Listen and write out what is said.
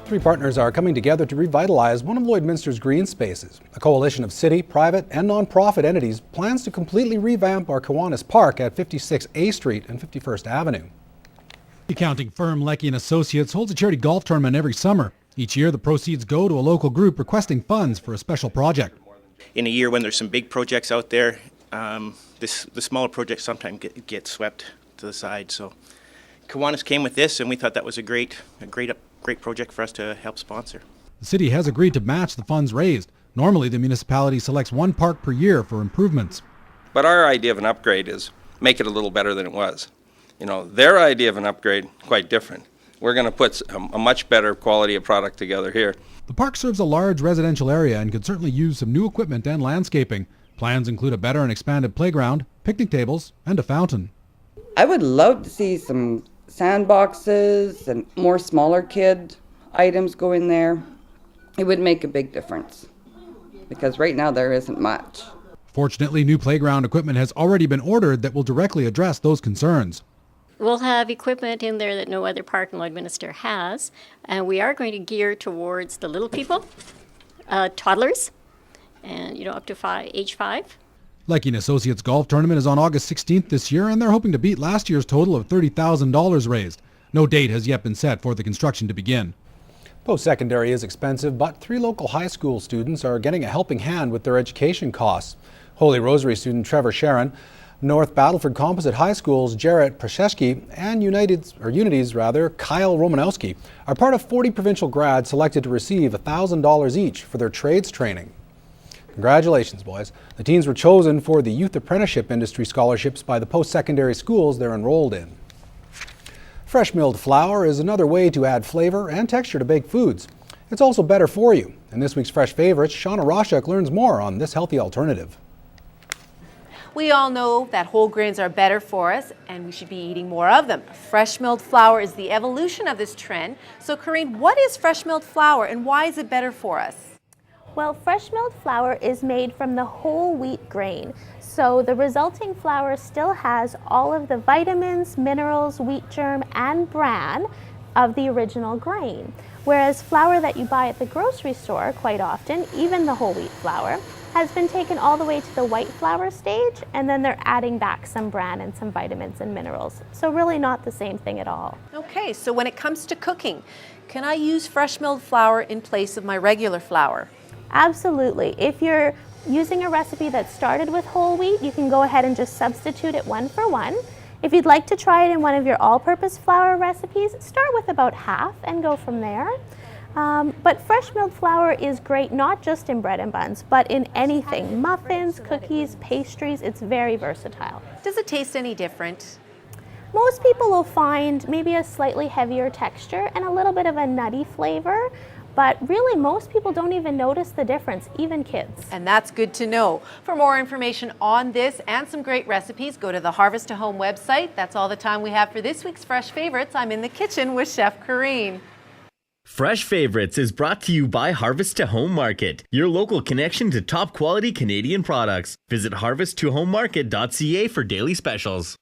Three partners are coming together to revitalize one of Lloydminster's green spaces. A coalition of city, private and non-profit entities plans to completely revamp our Kiwanis Park at 56A Street and 51st Avenue. Accounting firm Leckie & Associates holds a charity golf tournament every summer. Each year, the proceeds go to a local group requesting funds for a special project. In a year when there's some big projects out there, the smaller projects sometimes get swept to the side. So Kiwanis came with this, and we thought that was a great project for us to help sponsor. The city has agreed to match the funds raised. Normally, the municipality selects one park per year for improvements. But our idea of an upgrade is make it a little better than it was. You know, their idea of an upgrade, quite different. We're going to put a much better quality of product together here. The park serves a large residential area and could certainly use some new equipment and landscaping. Plans include a better and expanded playground, picnic tables, and a fountain. I would love to see some sandboxes and more smaller kid items go in there. It would make a big difference because right now there isn't much. Fortunately, new playground equipment has already been ordered that will directly address those concerns. We'll have equipment in there that no other park in Lloydminster has, and we are going to gear towards the little people, toddlers, and up to age 5. Leckie & Associates golf tournament is on August 16th this year, and they're hoping to beat last year's total of $30,000 raised. No date has yet been set for the construction to begin. Post-secondary is expensive, but 3 local high school students are getting a helping hand with their education costs. Holy Rosary student Trevor Sharon, North Battleford Composite High School's Jarrett Prashesky, and Unity's Kyle Romanowski are part of 40 provincial grads selected to receive $1,000 each for their trades training. Congratulations, boys. The teens were chosen for the Youth Apprenticeship Industry Scholarships by the post-secondary schools they're enrolled in. Fresh milled flour is another way to add flavor and texture to baked foods. It's also better for you. In this week's Fresh Favorites, Shauna Roshuk learns more on this healthy alternative. We all know that whole grains are better for us and we should be eating more of them. Fresh milled flour is the evolution of this trend. So Corinne, what is fresh milled flour and why is it better for us? Well, fresh milled flour is made from the whole wheat grain. So the resulting flour still has all of the vitamins, minerals, wheat germ, and bran of the original grain. Whereas flour that you buy at the grocery store, quite often, even the whole wheat flour, has been taken all the way to the white flour stage, and then they're adding back some bran and some vitamins and minerals. So really not the same thing at all. Okay, so when it comes to cooking, can I use fresh milled flour in place of my regular flour? Absolutely. If you're using a recipe that started with whole wheat, you can go ahead and just substitute it 1 for 1. If you'd like to try it in one of your all-purpose flour recipes, start with about half and go from there. But fresh milled flour is great not just in bread and buns, but in anything. Muffins, cookies, pastries, it's very versatile. Does it taste any different? Most people will find maybe a slightly heavier texture and a little bit of a nutty flavor, but really most people don't even notice the difference, even kids. And that's good to know. For more information on this and some great recipes, go to the Harvest to Home website. That's all the time we have for this week's Fresh Favorites. I'm in the kitchen with Chef Corinne. Fresh Favorites is brought to you by Harvest to Home Market, your local connection to top quality Canadian products. Visit harvesttohomemarket.ca for daily specials.